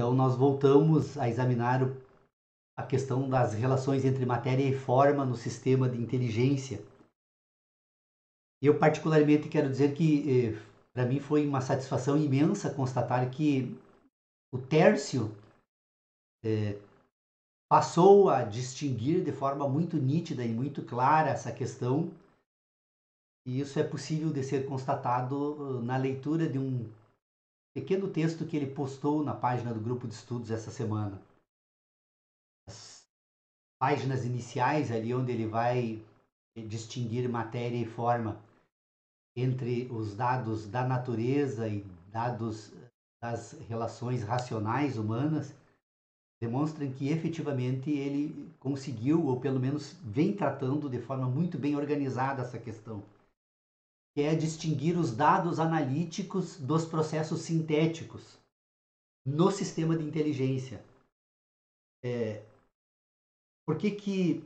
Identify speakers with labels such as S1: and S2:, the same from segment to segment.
S1: Então, nós voltamos a examinar a questão das relações entre matéria e forma no sistema de inteligência. Eu, particularmente, quero dizer que, para mim, foi uma satisfação imensa constatar que o Tércio passou a distinguir de forma muito nítida e muito clara essa questão, e isso é possível de ser constatado na leitura de um pequeno texto que ele postou na página do grupo de estudos essa semana. As páginas iniciais, ali onde ele vai distinguir matéria e forma entre os dados da natureza e dados das relações racionais humanas, demonstram que efetivamente ele conseguiu, ou pelo menos vem tratando de forma muito bem organizada essa questão, que é distinguir os dados analíticos dos processos sintéticos no sistema de inteligência. Por que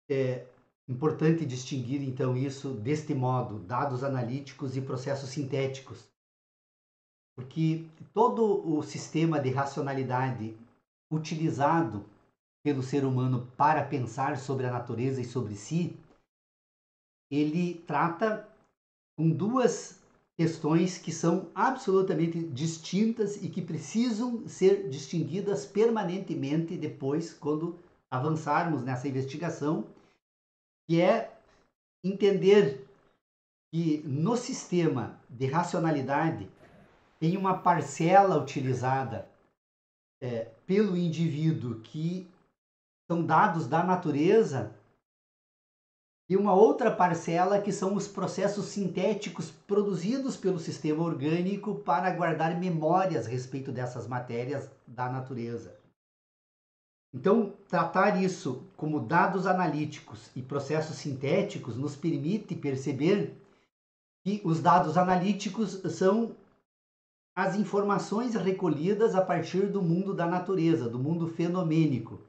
S1: é importante distinguir então isso deste modo, dados analíticos e processos sintéticos? Porque todo o sistema de racionalidade utilizado pelo ser humano para pensar sobre a natureza e sobre si, ele trata com duas questões que são absolutamente distintas e que precisam ser distinguidas permanentemente depois, quando avançarmos nessa investigação, que é entender que no sistema de racionalidade tem uma parcela utilizada pelo indivíduo que são dados da natureza e uma outra parcela que são os processos sintéticos produzidos pelo sistema orgânico para guardar memórias a respeito dessas matérias da natureza. Então, tratar isso como dados analíticos e processos sintéticos nos permite perceber que os dados analíticos são as informações recolhidas a partir do mundo da natureza, do mundo fenomênico.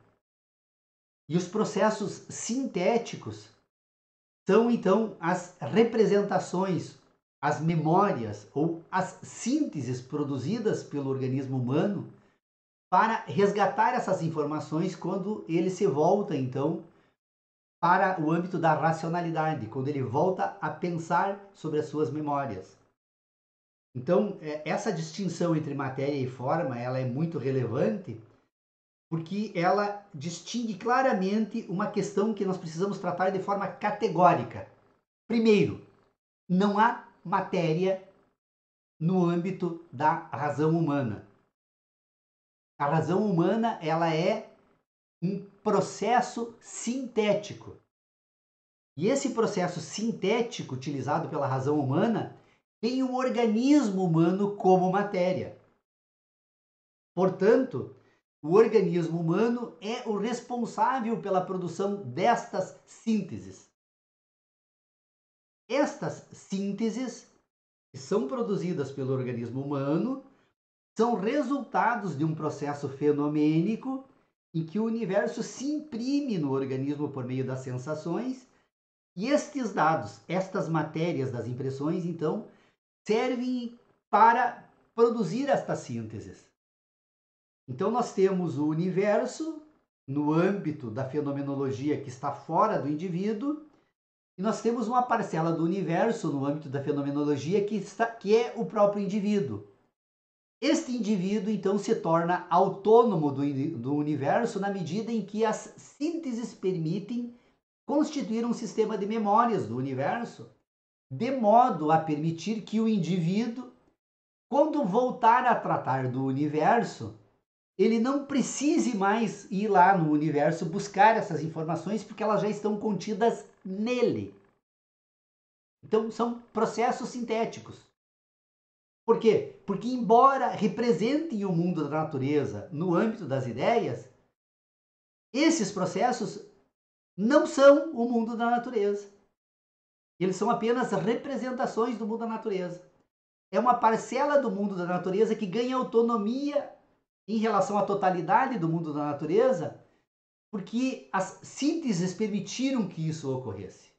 S1: E os processos sintéticos são, então, as representações, as memórias ou as sínteses produzidas pelo organismo humano para resgatar essas informações quando ele se volta, então, para o âmbito da racionalidade, quando ele volta a pensar sobre as suas memórias. Então, essa distinção entre matéria e forma, ela é muito relevante, porque ela distingue claramente uma questão que nós precisamos tratar de forma categórica. Primeiro, não há matéria no âmbito da razão humana. A razão humana, ela é um processo sintético. E esse processo sintético utilizado pela razão humana tem um organismo humano como matéria. Portanto, o organismo humano é o responsável pela produção destas sínteses. Estas sínteses, que são produzidas pelo organismo humano, são resultados de um processo fenomênico em que o universo se imprime no organismo por meio das sensações, e estes dados, estas matérias das impressões, então, servem para produzir estas sínteses. Então, nós temos o universo no âmbito da fenomenologia que está fora do indivíduo, e nós temos uma parcela do universo no âmbito da fenomenologia que é o próprio indivíduo. Este indivíduo, então, se torna autônomo do universo na medida em que as sínteses permitem constituir um sistema de memórias do universo, de modo a permitir que o indivíduo, quando voltar a tratar do universo, ele não precise mais ir lá no universo buscar essas informações, porque elas já estão contidas nele. Então, são processos sintéticos. Por quê? Porque, embora representem o mundo da natureza no âmbito das ideias, esses processos não são o mundo da natureza. Eles são apenas representações do mundo da natureza. É uma parcela do mundo da natureza que ganha autonomia em relação à totalidade do mundo da natureza, porque as sínteses permitiram que isso ocorresse.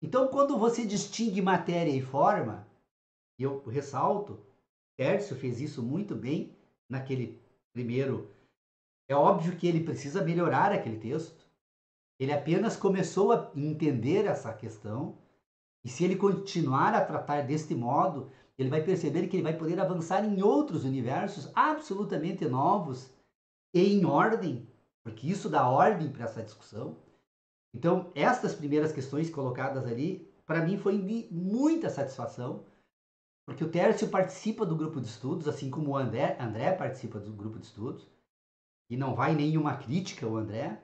S1: Então, quando você distingue matéria e forma, e eu ressalto, Tércio fez isso muito bem naquele primeiro. É óbvio que ele precisa melhorar aquele texto. Ele apenas começou a entender essa questão. E se ele continuar a tratar deste modo, ele vai perceber que ele vai poder avançar em outros universos absolutamente novos e em ordem, porque isso dá ordem para essa discussão. Então, estas primeiras questões colocadas ali, para mim foi de muita satisfação, porque o Tércio participa do grupo de estudos, assim como o André participa do grupo de estudos, e não vai nenhuma crítica ao André,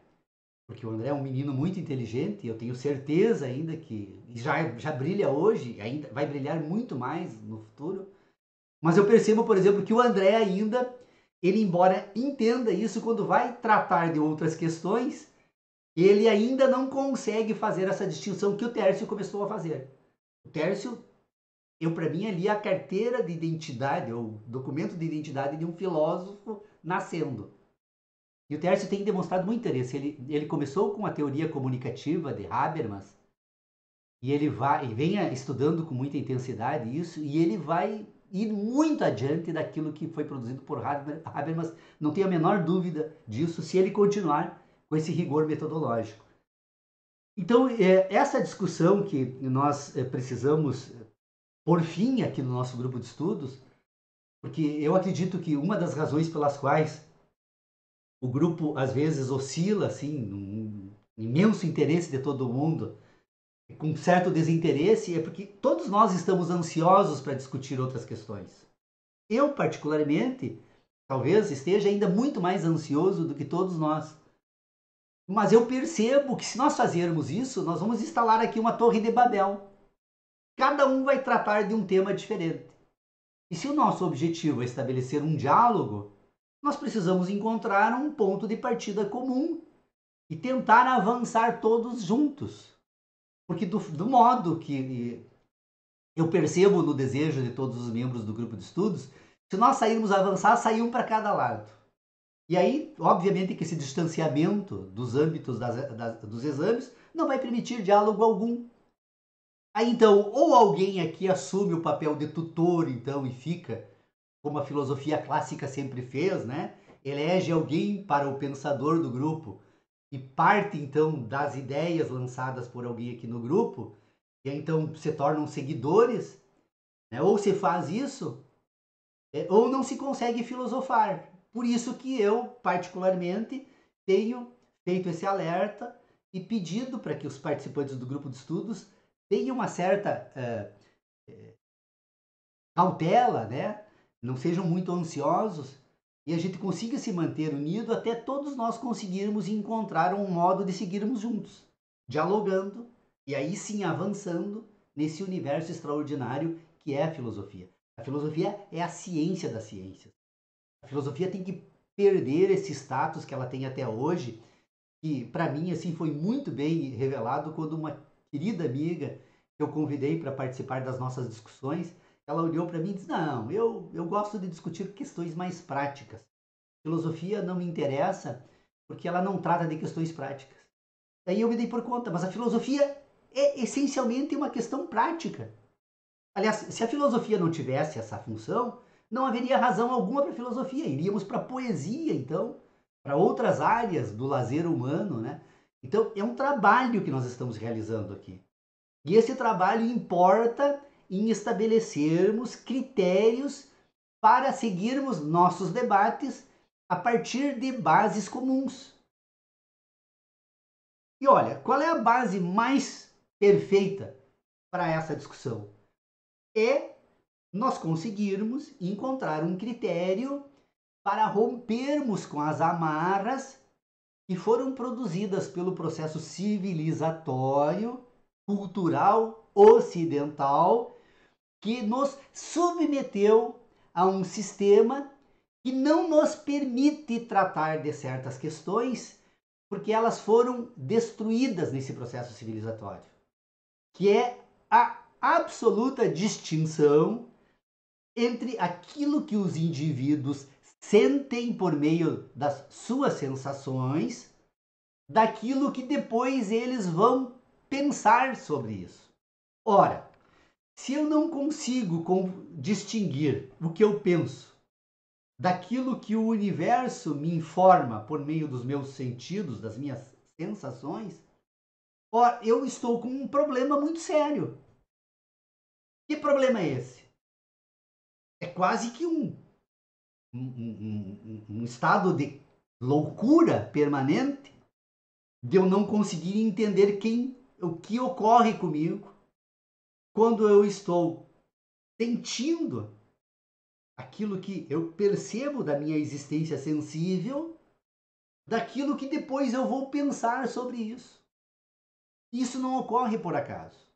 S1: porque o André é um menino muito inteligente, eu tenho certeza ainda que já brilha hoje, ainda vai brilhar muito mais no futuro. Mas eu percebo, por exemplo, que o André ainda, ele embora entenda isso, quando vai tratar de outras questões, ele ainda não consegue fazer essa distinção que o Tércio começou a fazer. O Tércio, para mim, ali é a carteira de identidade, ou documento de identidade de um filósofo nascendo. E o Tércio tem demonstrado muito interesse. Ele começou com a teoria comunicativa de Habermas, e ele vem estudando com muita intensidade isso, e ele vai ir muito adiante daquilo que foi produzido por Habermas, não tenho a menor dúvida disso, se ele continuar com esse rigor metodológico. Então, essa discussão que nós precisamos por fim aqui no nosso grupo de estudos, porque eu acredito que uma das razões pelas quais o grupo às vezes oscila assim, num imenso interesse de todo mundo, com certo desinteresse, é porque todos nós estamos ansiosos para discutir outras questões. Eu, particularmente, talvez esteja ainda muito mais ansioso do que todos nós. Mas eu percebo que se nós fazermos isso, nós vamos instalar aqui uma torre de Babel. Cada um vai tratar de um tema diferente. E se o nosso objetivo é estabelecer um diálogo, nós precisamos encontrar um ponto de partida comum e tentar avançar todos juntos. Porque do modo que eu percebo no desejo de todos os membros do grupo de estudos, se nós sairmos a avançar, sai um para cada lado. E aí, obviamente que esse distanciamento dos âmbitos dos exames não vai permitir diálogo algum. Aí então, ou alguém aqui assume o papel de tutor, então, e fica, como a filosofia clássica sempre fez, né? Elege alguém para o pensador do grupo e parte então das ideias lançadas por alguém aqui no grupo, e então se tornam seguidores, né? Ou se faz isso, ou não se consegue filosofar. Por isso que eu, particularmente, tenho feito esse alerta e pedido para que os participantes do grupo de estudos tenham uma certa cautela, né? Não sejam muito ansiosos e a gente consiga se manter unido até todos nós conseguirmos encontrar um modo de seguirmos juntos, dialogando e aí sim avançando nesse universo extraordinário que é a filosofia. A filosofia é a ciência das ciências. A filosofia tem que perder esse status que ela tem até hoje, que para mim assim foi muito bem revelado quando uma querida amiga que eu convidei para participar das nossas discussões, ela olhou para mim e disse: não, eu gosto de discutir questões mais práticas. Filosofia não me interessa porque ela não trata de questões práticas. Aí eu me dei por conta, mas a filosofia é essencialmente uma questão prática. Aliás, se a filosofia não tivesse essa função, não haveria razão alguma para a filosofia. Iríamos para a poesia, então, para outras áreas do lazer humano, né? Então, é um trabalho que nós estamos realizando aqui. E esse trabalho importa em estabelecermos critérios para seguirmos nossos debates a partir de bases comuns. E olha, qual é a base mais perfeita para essa discussão? É nós conseguirmos encontrar um critério para rompermos com as amarras que foram produzidas pelo processo civilizatório, cultural, ocidental, que nos submeteu a um sistema que não nos permite tratar de certas questões porque elas foram destruídas nesse processo civilizatório, que é a absoluta distinção entre aquilo que os indivíduos sentem por meio das suas sensações, daquilo que depois eles vão pensar sobre isso. Ora, se eu não consigo distinguir o que eu penso daquilo que o universo me informa por meio dos meus sentidos, das minhas sensações, eu estou com um problema muito sério. Que problema é esse? É quase que um estado de loucura permanente de eu não conseguir entender o que ocorre comigo quando eu estou sentindo aquilo que eu percebo da minha existência sensível, daquilo que depois eu vou pensar sobre isso. Isso não ocorre por acaso.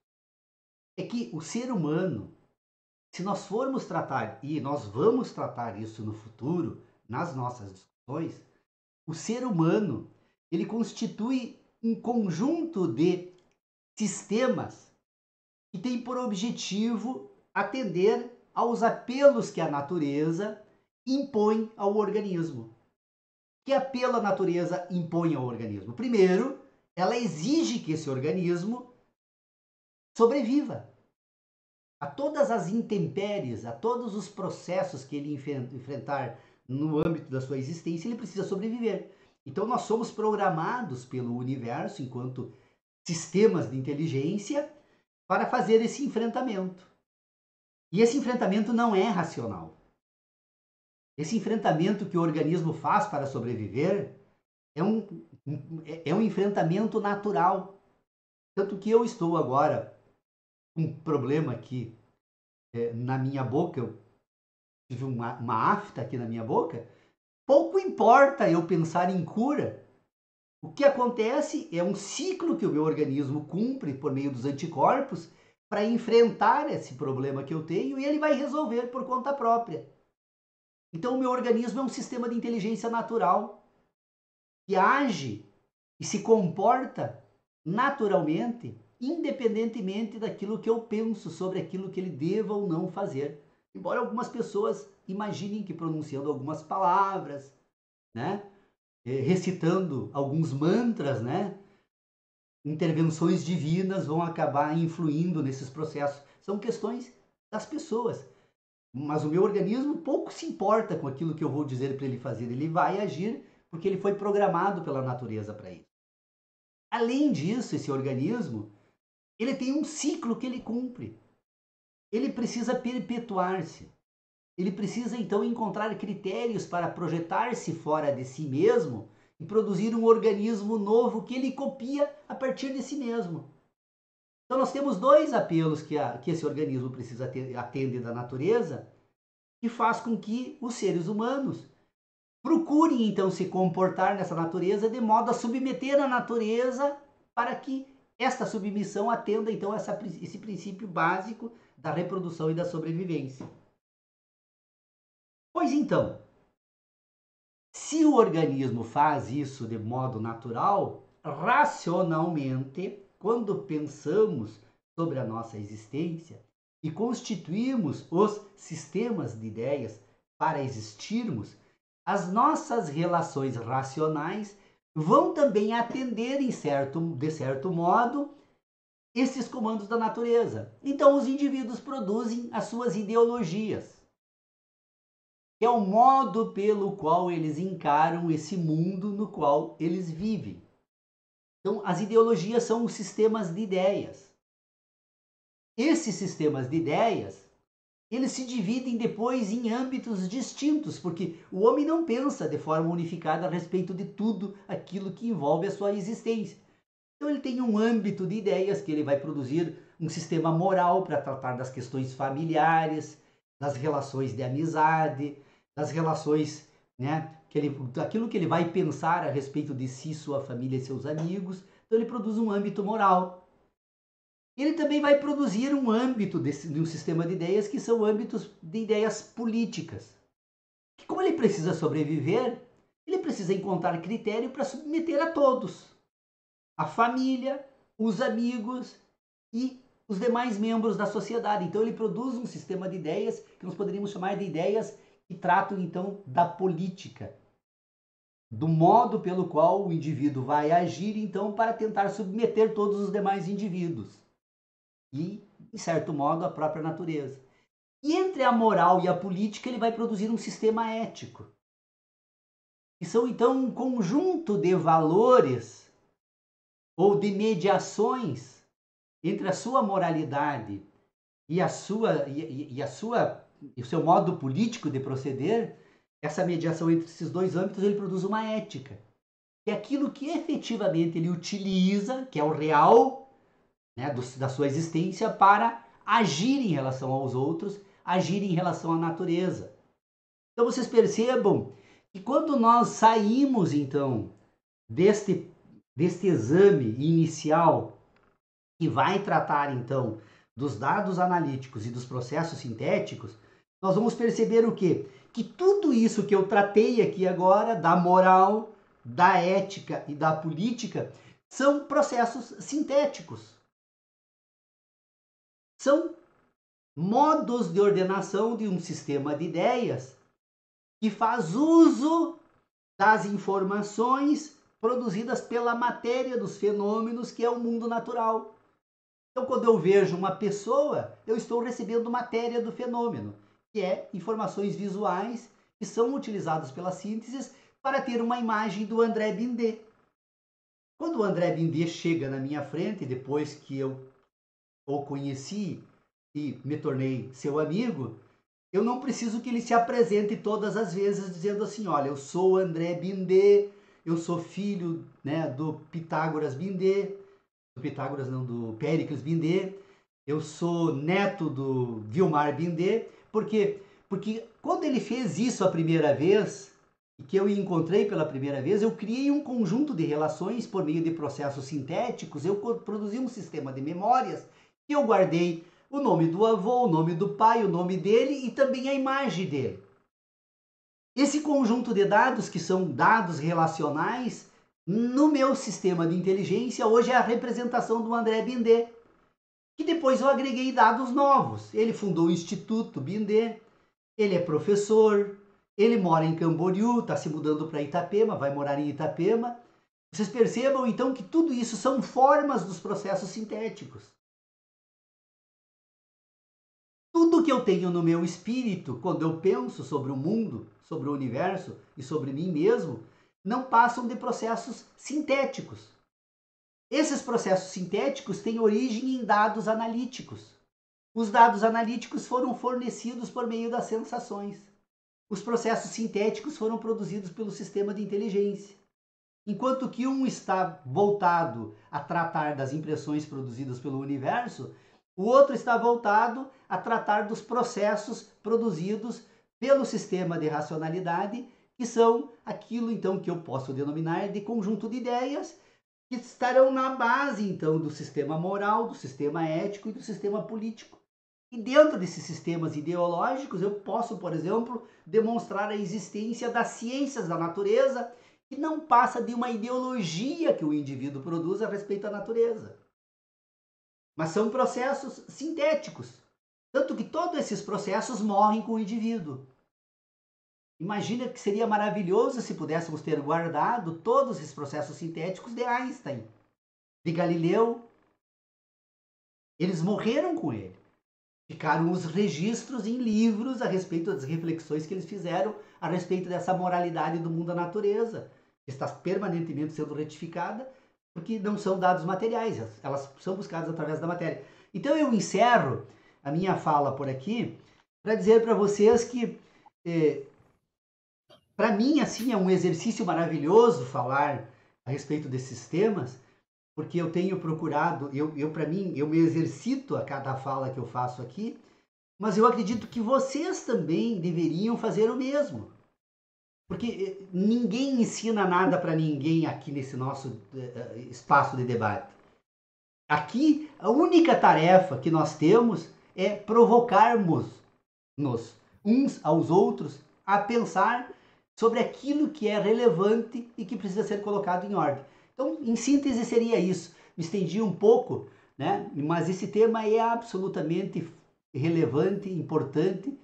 S1: É que o ser humano, se nós formos tratar, e nós vamos tratar isso no futuro, nas nossas discussões, o ser humano, ele constitui um conjunto de sistemas que tem por objetivo atender aos apelos que a natureza impõe ao organismo. Que apelo a natureza impõe ao organismo? Primeiro, ela exige que esse organismo sobreviva a todas as intempéries, a todos os processos que ele enfrentar no âmbito da sua existência, ele precisa sobreviver. Então nós somos programados pelo universo enquanto sistemas de inteligência para fazer esse enfrentamento. E esse enfrentamento não é racional. Esse enfrentamento que o organismo faz para sobreviver é um enfrentamento natural. Tanto que eu estou agora com um problema aqui na minha boca, eu tive uma afta aqui na minha boca. Pouco importa eu pensar em cura. O que acontece é um ciclo que o meu organismo cumpre por meio dos anticorpos para enfrentar esse problema que eu tenho e ele vai resolver por conta própria. Então, o meu organismo é um sistema de inteligência natural que age e se comporta naturalmente, independentemente daquilo que eu penso sobre aquilo que ele deva ou não fazer. Embora algumas pessoas imaginem que pronunciando algumas palavras, né, recitando alguns mantras, né, intervenções divinas vão acabar influindo nesses processos. São questões das pessoas. Mas o meu organismo pouco se importa com aquilo que eu vou dizer para ele fazer. Ele vai agir porque ele foi programado pela natureza para isso. Além disso, esse organismo, ele tem um ciclo que ele cumpre. Ele precisa perpetuar-se. Ele precisa então encontrar critérios para projetar-se fora de si mesmo e produzir um organismo novo que ele copia a partir de si mesmo. Então nós temos dois apelos que esse organismo precisa atender da natureza, que faz com que os seres humanos procurem então se comportar nessa natureza de modo a submeter a natureza para que esta submissão atenda então esse princípio básico da reprodução e da sobrevivência. Pois então, se o organismo faz isso de modo natural, racionalmente, quando pensamos sobre a nossa existência e constituímos os sistemas de ideias para existirmos, as nossas relações racionais vão também atender, de certo modo, esses comandos da natureza. Então, os indivíduos produzem as suas ideologias, que é o modo pelo qual eles encaram esse mundo no qual eles vivem. Então, as ideologias são os sistemas de ideias. Esses sistemas de ideias, eles se dividem depois em âmbitos distintos, porque o homem não pensa de forma unificada a respeito de tudo aquilo que envolve a sua existência. Então ele tem um âmbito de ideias que ele vai produzir um sistema moral para tratar das questões familiares, das relações de amizade, das relações, né, daquilo que ele vai pensar a respeito de si, sua família e seus amigos. Então ele produz um âmbito moral. Ele também vai produzir um âmbito de um sistema de ideias que são âmbitos de ideias políticas. Que como ele precisa sobreviver, ele precisa encontrar critério para submeter a todos. A família, os amigos e os demais membros da sociedade. Então ele produz um sistema de ideias que nós poderíamos chamar de ideias que tratam então da política, do modo pelo qual o indivíduo vai agir então para tentar submeter todos os demais indivíduos e, de certo modo, a própria natureza. E entre a moral e a política, ele vai produzir um sistema ético. E são, então, um conjunto de valores ou de mediações entre a sua moralidade e o seu modo político de proceder. Essa mediação entre esses dois âmbitos, ele produz uma ética, que é aquilo que efetivamente ele utiliza, que é o real, né, da sua existência, para agir em relação aos outros, agir em relação à natureza. Então vocês percebam que quando nós saímos então deste exame inicial, que vai tratar então dos dados analíticos e dos processos sintéticos, nós vamos perceber o quê? Que tudo isso que eu tratei aqui agora, da moral, da ética e da política, são processos sintéticos. São modos de ordenação de um sistema de ideias que faz uso das informações produzidas pela matéria dos fenômenos, que é o mundo natural. Então, quando eu vejo uma pessoa, eu estou recebendo matéria do fenômeno, que é informações visuais que são utilizadas pela síntese para ter uma imagem do André Bindé. Quando o André Bindé chega na minha frente, depois que eu o conheci e me tornei seu amigo, eu não preciso que ele se apresente todas as vezes dizendo assim, olha, eu sou o André Bindé, eu sou filho, né, do Pitágoras Bindé, do Péricles Bindé, eu sou neto do Vilmar Bindé, porque quando ele fez isso a primeira vez, e que eu encontrei pela primeira vez, eu criei um conjunto de relações por meio de processos sintéticos, eu produzi um sistema de memórias que eu guardei o nome do avô, o nome do pai, o nome dele e também a imagem dele. Esse conjunto de dados, que são dados relacionais, no meu sistema de inteligência, hoje é a representação do André Bindé, que depois eu agreguei dados novos. Ele fundou o Instituto Bindé, ele é professor, ele mora em Camboriú, está se mudando para Itapema, vai morar em Itapema. Vocês percebam então que tudo isso são formas dos processos sintéticos. Tudo que eu tenho no meu espírito, quando eu penso sobre o mundo, sobre o universo e sobre mim mesmo, não passam de processos sintéticos. Esses processos sintéticos têm origem em dados analíticos. Os dados analíticos foram fornecidos por meio das sensações. Os processos sintéticos foram produzidos pelo sistema de inteligência. Enquanto que um está voltado a tratar das impressões produzidas pelo universo, o outro está voltado a tratar dos processos produzidos pelo sistema de racionalidade, que são aquilo então que eu posso denominar de conjunto de ideias, que estarão na base então do sistema moral, do sistema ético e do sistema político. E dentro desses sistemas ideológicos eu posso, por exemplo, demonstrar a existência das ciências da natureza, que não passa de uma ideologia que o indivíduo produz a respeito da natureza. Mas são processos sintéticos. Tanto que todos esses processos morrem com o indivíduo. Imagina que seria maravilhoso se pudéssemos ter guardado todos esses processos sintéticos de Einstein, de Galileu. Eles morreram com ele. Ficaram os registros em livros a respeito das reflexões que eles fizeram a respeito dessa moralidade do mundo da natureza, que está permanentemente sendo retificada, porque não são dados materiais, elas são buscadas através da matéria. Então eu encerro a minha fala por aqui para dizer para vocês que, para mim, assim, é um exercício maravilhoso falar a respeito desses temas, porque eu tenho procurado, para mim, eu me exercito a cada fala que eu faço aqui, mas eu acredito que vocês também deveriam fazer o mesmo. Porque ninguém ensina nada para ninguém aqui nesse nosso espaço de debate. Aqui, a única tarefa que nós temos é provocarmos-nos uns aos outros a pensar sobre aquilo que é relevante e que precisa ser colocado em ordem. Então, em síntese, seria isso. Me estendi um pouco, né? Mas esse tema é absolutamente relevante, importante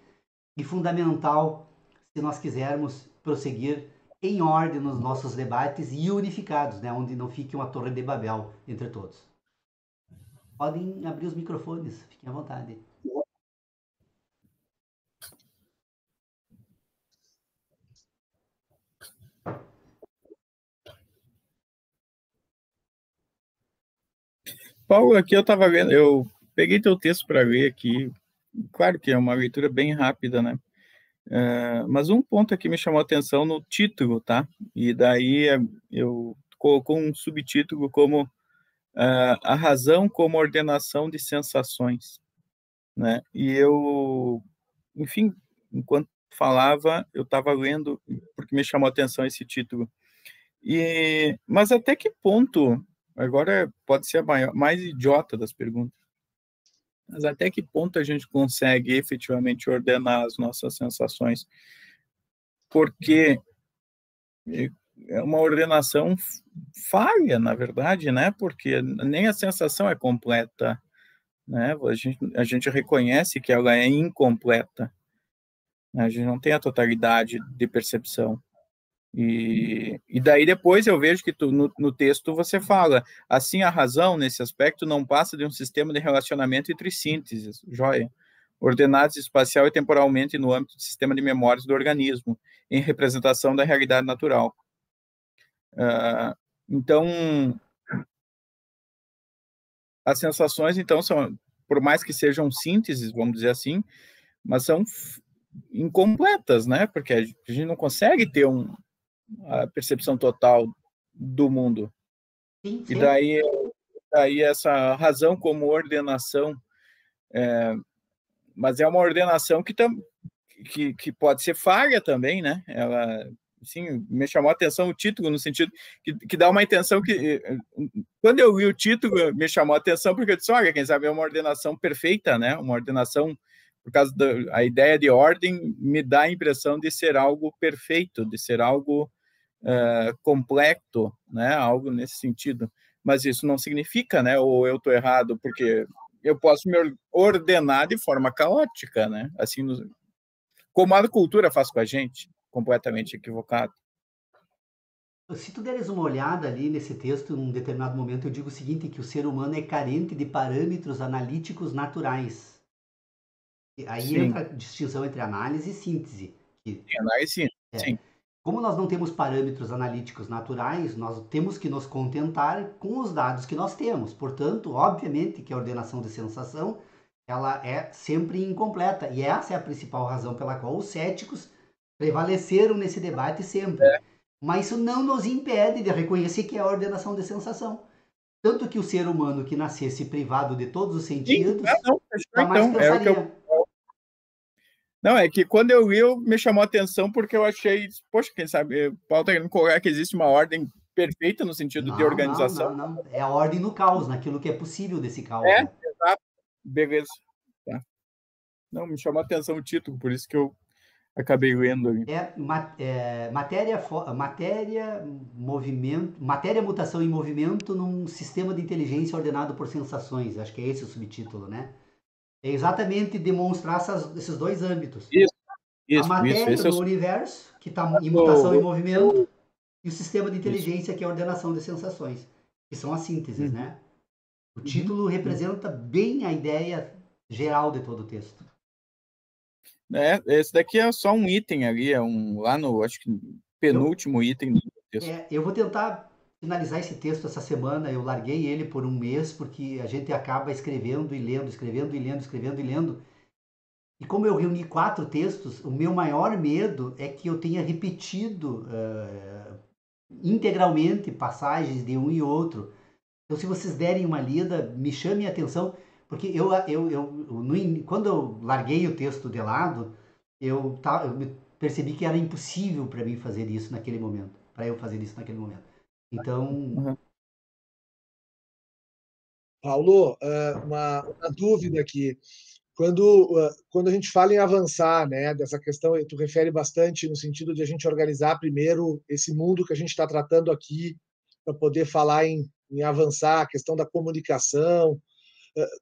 S1: e fundamental se nós quisermos prosseguir em ordem nos nossos debates e unificados, né? Onde não fique uma torre de Babel entre todos. Podem abrir os microfones, fiquem à vontade.
S2: Paulo, aqui eu estava lendo, eu peguei teu texto para ler aqui. Claro que é uma leitura bem rápida, né? Mas um ponto aqui me chamou a atenção no título, tá? E daí eu colocou um subtítulo como a razão como ordenação de sensações, né? E eu, enfim, enquanto falava, eu estava lendo porque me chamou a atenção esse título. Mas até que ponto? Agora pode ser a mais idiota das perguntas. Mas até que ponto a gente consegue efetivamente ordenar as nossas sensações? Porque é uma ordenação falha, na verdade, né? Porque nem a sensação é completa, né? A gente reconhece que ela é incompleta, né? A gente não tem a totalidade de percepção. E daí depois eu vejo que no texto você fala, assim a razão, nesse aspecto, não passa de um sistema de relacionamento entre sínteses, joia, ordenados espacial e temporalmente no âmbito do sistema de memórias do organismo, em representação da realidade natural. Então, as sensações, então, são, por mais que sejam sínteses, vamos dizer assim, mas são incompletas, né? Porque a gente não consegue ter a percepção total do mundo.
S1: Sim,
S2: E
S1: sempre.
S2: daí essa razão como ordenação, mas é uma ordenação que pode ser falha também, né? Ela, assim, me chamou a atenção o título, no sentido que dá uma intenção que... Quando eu li o título, me chamou a atenção, porque eu disse, olha, quem sabe é uma ordenação perfeita, né? Uma ordenação, por causa da ideia de ordem, me dá a impressão de ser algo perfeito, de ser algo completo, né? Algo nesse sentido. Mas isso não significa, né? Ou eu estou errado, porque eu posso me ordenar de forma caótica, né? Assim, como a cultura faz com a gente, completamente equivocado.
S1: Se tu deres uma olhada ali nesse texto, num determinado momento, eu digo o seguinte, que o ser humano é carente de parâmetros analíticos naturais. E aí
S2: Sim,
S1: entra a distinção entre análise e síntese. Que,
S2: sim,
S1: é,
S2: sim.
S1: como nós não temos parâmetros analíticos naturais, nós temos que nos contentar com os dados que nós temos. Portanto, obviamente que a ordenação de sensação ela é sempre incompleta. E essa é a principal razão pela qual os céticos prevaleceram nesse debate sempre.
S2: É,
S1: Mas isso não nos impede de reconhecer que é a ordenação de sensação. Tanto que o ser humano que nascesse privado de todos os
S2: sim,
S1: sentidos
S2: não, fechou,
S1: jamais
S2: então, é o que eu...
S1: pensaria.
S2: Não, é que quando eu li, me chamou a atenção porque eu achei, poxa, quem sabe, o Paulo está querendo colocar que existe uma ordem perfeita no sentido de
S1: Não, não,
S2: organização.
S1: não, não. É a ordem no caos, naquilo que é possível desse caos,
S2: É,
S1: né?
S2: exato, beleza. Tá. Não, me chamou a atenção o título, por isso que eu acabei lendo ali.
S1: Matéria, mutação e movimento num sistema de inteligência ordenado por sensações. Acho que é esse o subtítulo, né? É exatamente demonstrar esses dois âmbitos.
S2: Isso,
S1: A
S2: isso,
S1: matéria
S2: esse é o
S1: no universo, que está em mutação e
S2: segundo.
S1: movimento, e o sistema de
S2: Isso.
S1: inteligência, que é a ordenação de sensações, que são as sínteses,
S2: Uhum,
S1: né? O
S2: uhum,
S1: título
S2: uhum.
S1: representa bem a ideia geral de todo o texto.
S2: Esse daqui é só um item ali, lá no, acho que
S1: Eu,
S2: penúltimo item do texto.
S1: eu vou tentar finalizar esse texto essa semana. Eu larguei ele por um mês, porque a gente acaba escrevendo e lendo, escrevendo e lendo, escrevendo e lendo. E como eu reuni 4 textos, o meu maior medo é que eu tenha repetido integralmente passagens de um e outro. Então, se vocês derem uma lida, me chame a atenção, porque quando eu larguei o texto de lado, eu percebi que era impossível para mim fazer isso naquele momento, para eu fazer isso naquele momento. Então,
S2: Uhum.
S3: Paulo, uma dúvida aqui. Quando a gente fala em avançar, né, dessa questão, tu refere bastante no sentido de a gente organizar primeiro esse mundo que a gente está tratando aqui, para poder falar em avançar, a questão da comunicação,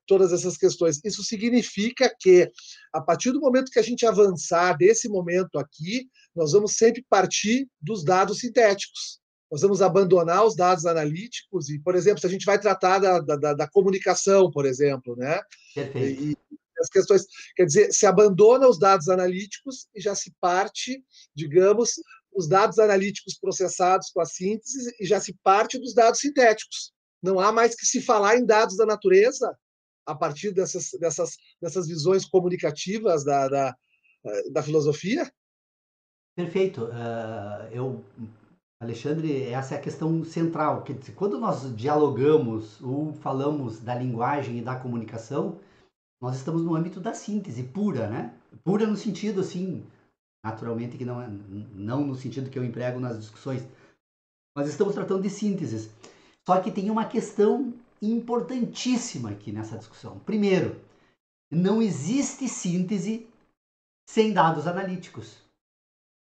S3: todas essas questões. Isso significa que, a partir do momento que a gente avançar desse momento aqui, nós vamos sempre partir dos dados sintéticos. Nós vamos abandonar os dados analíticos e, por exemplo, se a gente vai tratar da comunicação, por exemplo, né?
S1: perfeito.
S3: E as questões, quer dizer, se abandona os dados analíticos e já se parte, digamos, os dados analíticos processados com a síntese e já se parte dos dados sintéticos. Não há mais que se falar em dados da natureza a partir dessas visões comunicativas da filosofia?
S1: Perfeito. Alexandre, essa é a questão central. Quer dizer, quando nós dialogamos ou falamos da linguagem e da comunicação, nós estamos no âmbito da síntese pura, né? Pura no sentido, assim, naturalmente que não no sentido que eu emprego nas discussões, mas estamos tratando de sínteses. Só que tem uma questão importantíssima aqui nessa discussão. Primeiro, não existe síntese sem dados analíticos,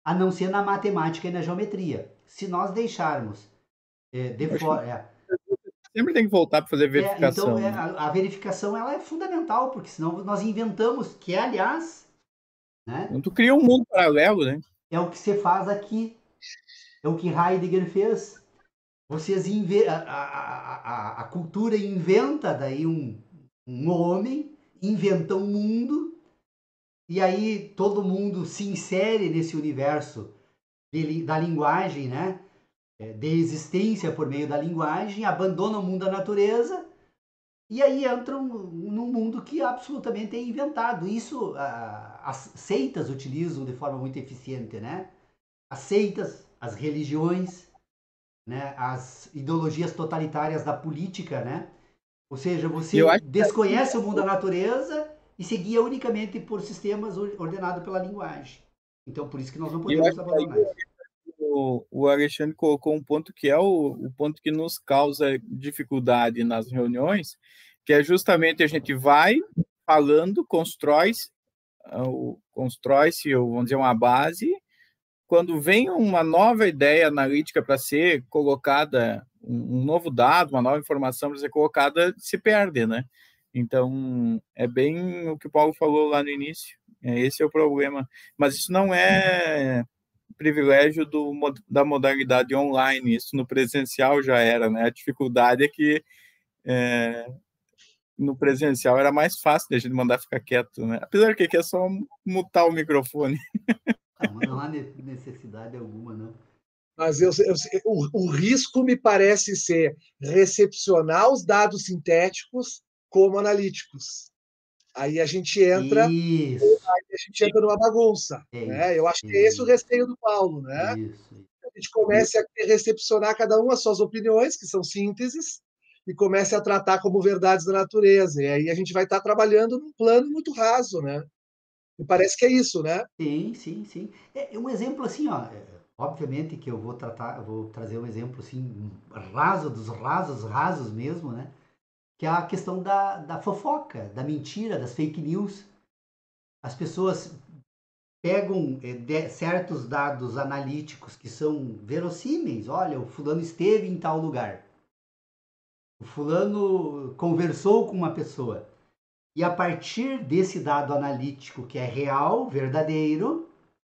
S1: a não ser na matemática e na geometria. Se nós deixarmos
S2: sempre tem que voltar para fazer verificação.
S1: Então, a verificação ela é fundamental, porque senão nós inventamos, que aliás, né?
S2: Então, tu cria um mundo paralelo, né?
S1: É o que você faz aqui, é o que Heidegger fez. Vocês a cultura inventa daí um homem, inventa um mundo, e aí todo mundo se insere nesse universo da linguagem, né? De existência por meio da linguagem, abandona o mundo da natureza e aí entram num mundo que absolutamente é inventado. Isso as seitas utilizam de forma muito eficiente, né? As seitas, as religiões, né? As ideologias totalitárias da política, né? Ou seja, você desconhece o mundo da natureza e se guia unicamente por sistemas ordenados pela linguagem. Então, por isso que nós não podemos abandonar isso.
S2: O Alexandre colocou um ponto que é o ponto que nos causa dificuldade nas reuniões, que é justamente a gente vai falando, constrói-se, vamos dizer, uma base. Quando vem uma nova ideia analítica para ser colocada, um novo dado, uma nova informação para ser colocada, se perde, né? Então, é bem o que o Paulo falou lá no início. Esse é o problema. Mas isso não é privilégio da modalidade online, isso no presencial já era, né? A dificuldade é que no presencial era mais fácil de a gente mandar ficar quieto, né? Apesar que aqui é só mutar o microfone.
S1: Não há necessidade alguma, não.
S3: Mas o risco me parece ser recepcionar os dados sintéticos como analíticos. Aí a gente entra numa bagunça. Né? Eu acho que é esse o receio do Paulo. Né? A gente comece a recepcionar cada um as suas opiniões, que são sínteses, e comece a tratar como verdades da natureza. E aí a gente vai estar trabalhando num plano muito raso. Né? Me parece que é isso, né?
S1: Sim. Um exemplo assim, ó, obviamente que eu vou trazer um exemplo assim, raso dos rasos mesmo, né? Que é a questão da fofoca, da mentira, das fake news. As pessoas pegam certos dados analíticos que são verossímeis. Olha, o fulano esteve em tal lugar. O fulano conversou com uma pessoa. E a partir desse dado analítico que é real, verdadeiro,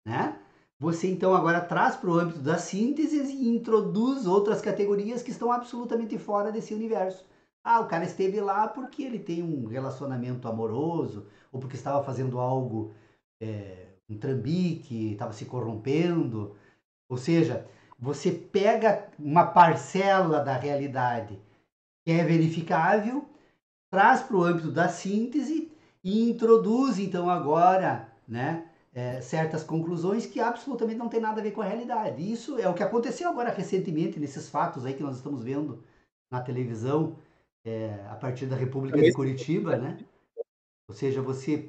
S1: né? Você então agora traz para o âmbito da síntese e introduz outras categorias que estão absolutamente fora desse universo. Ah, o cara esteve lá porque ele tem um relacionamento amoroso, ou porque estava fazendo algo, um trambique, estava se corrompendo. Ou seja, você pega uma parcela da realidade que é verificável, traz para o âmbito da síntese e introduz então agora, né, certas conclusões que absolutamente não tem nada a ver com a realidade. Isso é o que aconteceu agora recentemente nesses fatos aí que nós estamos vendo na televisão, a partir da República de Curitiba, né? Ou seja, você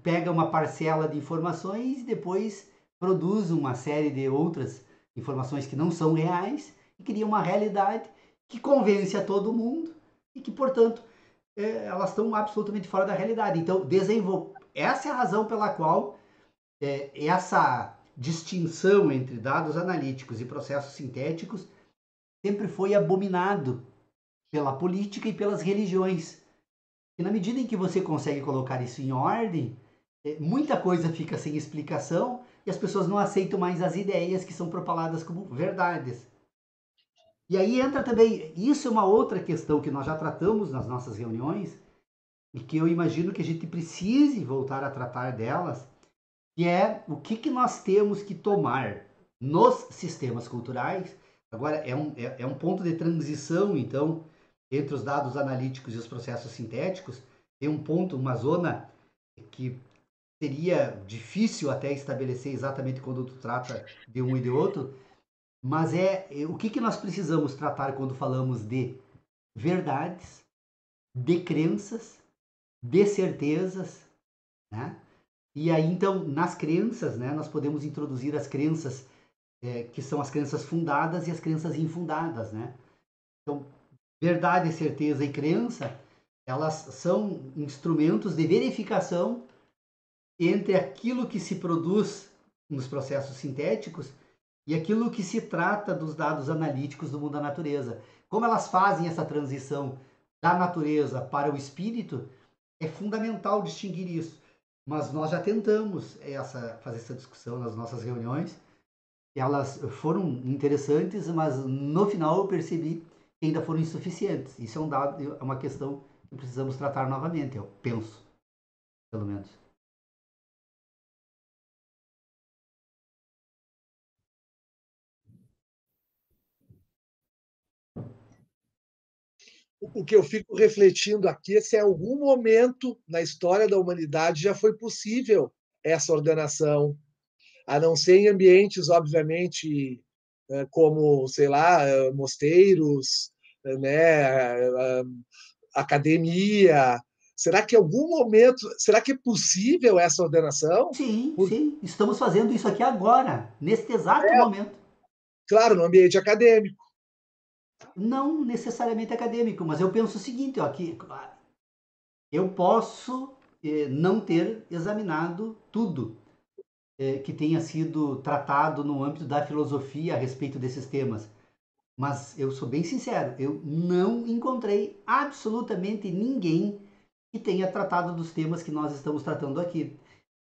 S1: pega uma parcela de informações e depois produz uma série de outras informações que não são reais e cria uma realidade que convence a todo mundo e que, portanto, elas estão absolutamente fora da realidade. Então, essa é a razão pela qual essa distinção entre dados analíticos e processos sintéticos sempre foi abominado pela política e pelas religiões. E na medida em que você consegue colocar isso em ordem, muita coisa fica sem explicação e as pessoas não aceitam mais as ideias que são propaladas como verdades. E aí entra também, isso é uma outra questão que nós já tratamos nas nossas reuniões e que eu imagino que a gente precise voltar a tratar delas, que é o que nós temos que tomar nos sistemas culturais. Agora, é um ponto de transição, então, entre os dados analíticos e os processos sintéticos, tem um ponto, uma zona que seria difícil até estabelecer exatamente quando tu trata de um e de outro, mas o que nós precisamos tratar quando falamos de verdades, de crenças, de certezas, né? E aí, então, nas crenças, né, nós podemos introduzir as crenças que são as crenças fundadas e as crenças infundadas, né? Então, verdade, certeza e crença, elas são instrumentos de verificação entre aquilo que se produz nos processos sintéticos e aquilo que se trata dos dados analíticos do mundo da natureza. Como elas fazem essa transição da natureza para o espírito, é fundamental distinguir isso. Mas nós já tentamos fazer essa discussão nas nossas reuniões. Elas foram interessantes, mas no final eu percebi que ainda foram insuficientes. Isso é um dado, é uma questão que precisamos tratar novamente, eu penso, pelo menos.
S3: O que eu fico refletindo aqui é se em algum momento na história da humanidade já foi possível essa ordenação, a não ser em ambientes, obviamente, como, sei lá, mosteiros, né, academia. Será que em algum momento, será que é possível essa ordenação?
S1: Sim,
S3: Por,
S1: sim. Estamos fazendo isso aqui agora, neste exato momento.
S3: claro, no ambiente acadêmico.
S1: Não necessariamente acadêmico, mas eu penso o seguinte, ó, que eu posso não ter examinado tudo que tenha sido tratado no âmbito da filosofia a respeito desses temas. Mas eu sou bem sincero, eu não encontrei absolutamente ninguém que tenha tratado dos temas que nós estamos tratando aqui.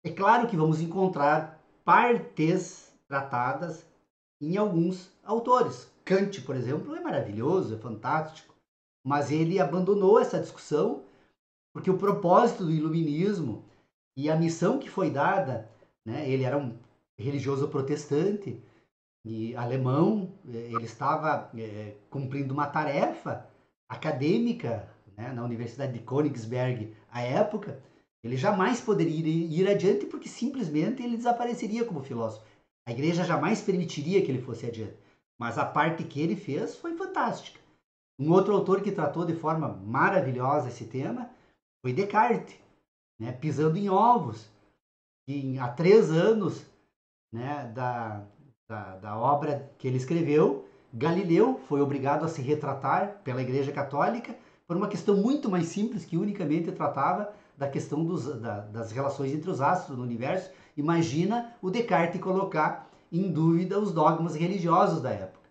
S1: É claro que vamos encontrar partes tratadas em alguns autores. Kant, por exemplo, é maravilhoso, é fantástico, mas ele abandonou essa discussão porque o propósito do iluminismo e a missão que foi dada, né, ele era um religioso protestante e alemão, ele estava cumprindo uma tarefa acadêmica, né, na Universidade de Königsberg à época. Ele jamais poderia ir adiante porque simplesmente ele desapareceria como filósofo. A igreja jamais permitiria que ele fosse adiante. Mas a parte que ele fez foi fantástica. Um outro autor que tratou de forma maravilhosa esse tema foi Descartes, né, pisando em ovos. E há 3 anos, né, da obra que ele escreveu, Galileu foi obrigado a se retratar pela Igreja Católica por uma questão muito mais simples que unicamente tratava da questão das relações entre os astros no universo. Imagina o Descartes colocar em dúvida os dogmas religiosos da época.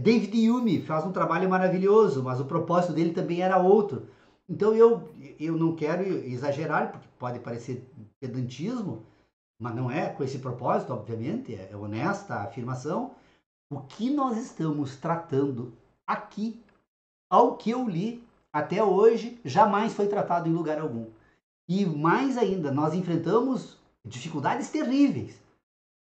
S1: David Hume faz um trabalho maravilhoso, mas o propósito dele também era outro. Então eu não quero exagerar, porque pode parecer pedantismo, mas não é com esse propósito, obviamente, é honesta a afirmação. O que nós estamos tratando aqui, ao que eu li até hoje, jamais foi tratado em lugar algum. E mais ainda, nós enfrentamos dificuldades terríveis.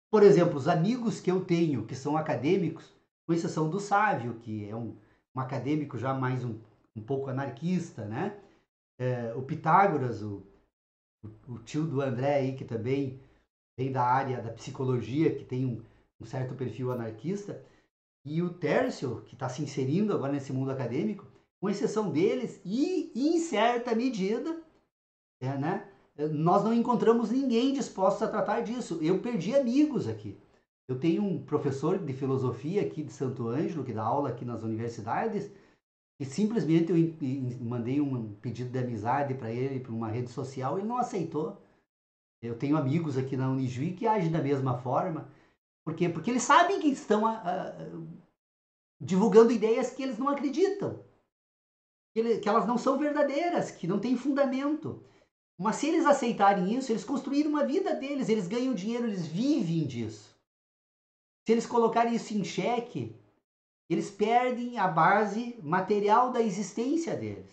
S1: Por exemplo, os amigos que eu tenho, que são acadêmicos, com exceção do Sávio, que é um acadêmico já mais um pouco anarquista, né? O Pitágoras, o tio do André aí, que também vem da área da psicologia, que tem um certo perfil anarquista, e o Tércio, que está se inserindo agora nesse mundo acadêmico, com exceção deles, e em certa medida, né, nós não encontramos ninguém disposto a tratar disso. Eu perdi amigos aqui. Eu tenho um professor de filosofia aqui de Santo Ângelo, que dá aula aqui nas universidades, e simplesmente eu mandei um pedido de amizade para ele, para uma rede social, ele não aceitou. Eu tenho amigos aqui na Unijuí que agem da mesma forma. Por quê? Porque eles sabem que estão divulgando ideias que eles não acreditam, que elas não são verdadeiras, que não têm fundamento. Mas se eles aceitarem isso, eles construíram uma vida deles, eles ganham dinheiro, eles vivem disso. Se eles colocarem isso em xeque, eles perdem a base material da existência deles.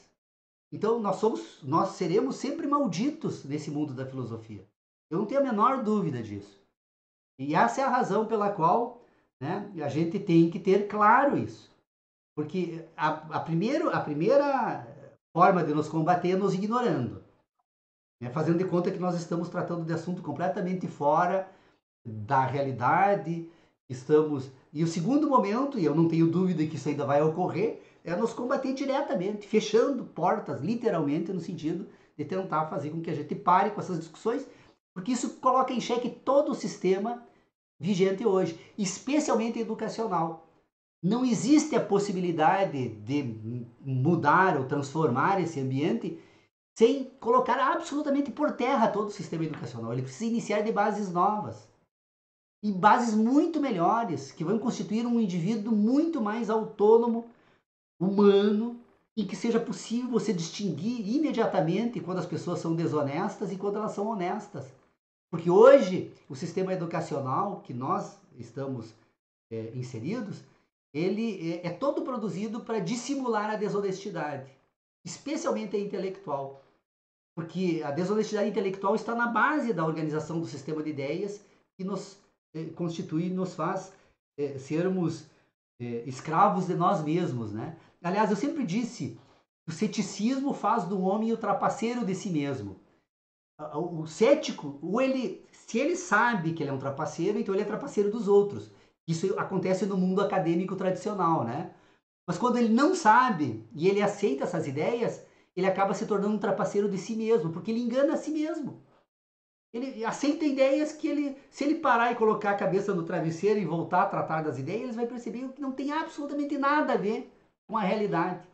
S1: Então nós seremos sempre malditos nesse mundo da filosofia. Eu não tenho a menor dúvida disso. E essa é a razão pela qual, né, a gente tem que ter claro isso. Porque a primeira forma de nos combater é nos ignorando, né? Fazendo de conta que nós estamos tratando de assunto completamente fora da realidade, E o segundo momento, e eu não tenho dúvida que isso ainda vai ocorrer, é nos combater diretamente, fechando portas, literalmente, no sentido de tentar fazer com que a gente pare com essas discussões, porque isso coloca em xeque todo o sistema vigente hoje, especialmente educacional. Não existe a possibilidade de mudar ou transformar esse ambiente sem colocar absolutamente por terra todo o sistema educacional. Ele precisa iniciar de bases novas e bases muito melhores, que vão constituir um indivíduo muito mais autônomo, humano, em que seja possível você distinguir imediatamente quando as pessoas são desonestas e quando elas são honestas. Porque hoje o sistema educacional que nós estamos inseridos, ele é todo produzido para dissimular a desonestidade, especialmente a intelectual. Porque a desonestidade intelectual está na base da organização do sistema de ideias que nos constitui e nos faz sermos escravos de nós mesmos, né? Aliás, eu sempre disse que o ceticismo faz do homem o trapaceiro de si mesmo. O cético, se ele sabe que ele é um trapaceiro, então ele é trapaceiro dos outros. Isso acontece no mundo acadêmico tradicional, né? Mas quando ele não sabe e ele aceita essas ideias, ele acaba se tornando um trapaceiro de si mesmo, porque ele engana a si mesmo. Ele aceita ideias que se ele parar e colocar a cabeça no travesseiro e voltar a tratar das ideias, ele vai perceber que não tem absolutamente nada a ver com a realidade.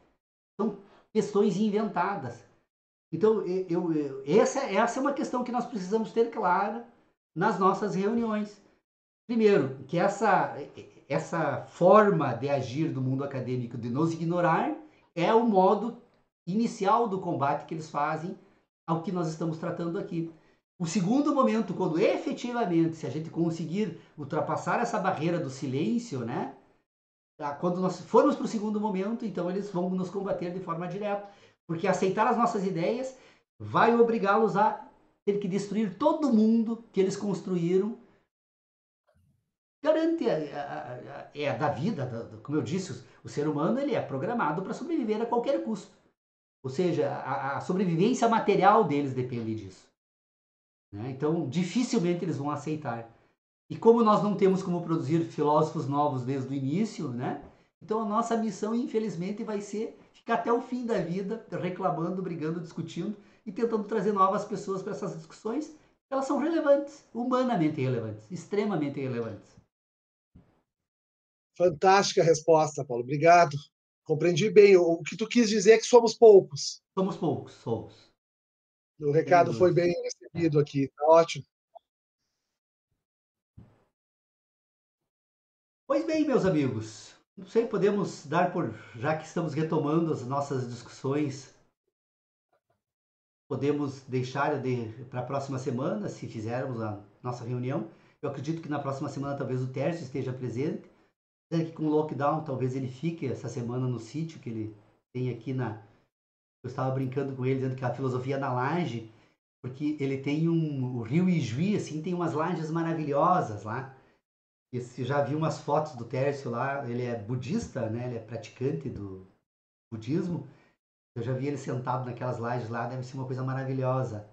S1: São questões inventadas. Então, essa é uma questão que nós precisamos ter clara nas nossas reuniões. Primeiro, que essa forma de agir do mundo acadêmico de nos ignorar é o modo inicial do combate que eles fazem ao que nós estamos tratando aqui. O segundo momento, quando efetivamente, se a gente conseguir ultrapassar essa barreira do silêncio, né? Quando nós formos para o segundo momento, então eles vão nos combater de forma direta. Porque aceitar as nossas ideias vai obrigá-los a ter que destruir todo mundo que eles construíram. Garante da vida, como eu disse, o ser humano ele é programado para sobreviver a qualquer custo. Ou seja, a sobrevivência material deles depende disso. Né? Então, dificilmente eles vão aceitar. E como nós não temos como produzir filósofos novos desde o início, né? Então a nossa missão, infelizmente, vai ser ficar até o fim da vida reclamando, brigando, discutindo e tentando trazer novas pessoas para essas discussões. Elas são relevantes, humanamente relevantes, extremamente relevantes.
S3: Fantástica resposta, Paulo. Obrigado. Compreendi bem. O que tu quis dizer é que somos poucos.
S1: Somos poucos, somos.
S3: O recado foi bem recebido aqui. Tá ótimo.
S1: Pois bem, meus amigos, não sei, podemos dar já que estamos retomando as nossas discussões, podemos deixar para a próxima semana, se fizermos a nossa reunião. Eu acredito que na próxima semana talvez o Tércio esteja presente. Que com o lockdown talvez ele fique essa semana no sítio que ele tem aqui Eu estava brincando com ele, dizendo que a filosofia na laje, porque ele tem o rio Ijuí, assim, tem umas lajes maravilhosas lá. E você já viu umas fotos do Tércio lá, ele é budista, né? Ele é praticante do budismo. Eu já vi ele sentado naquelas lajes lá, deve ser uma coisa maravilhosa.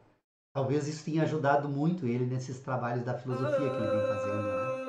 S1: Talvez isso tenha ajudado muito ele nesses trabalhos da filosofia que ele vem fazendo, né?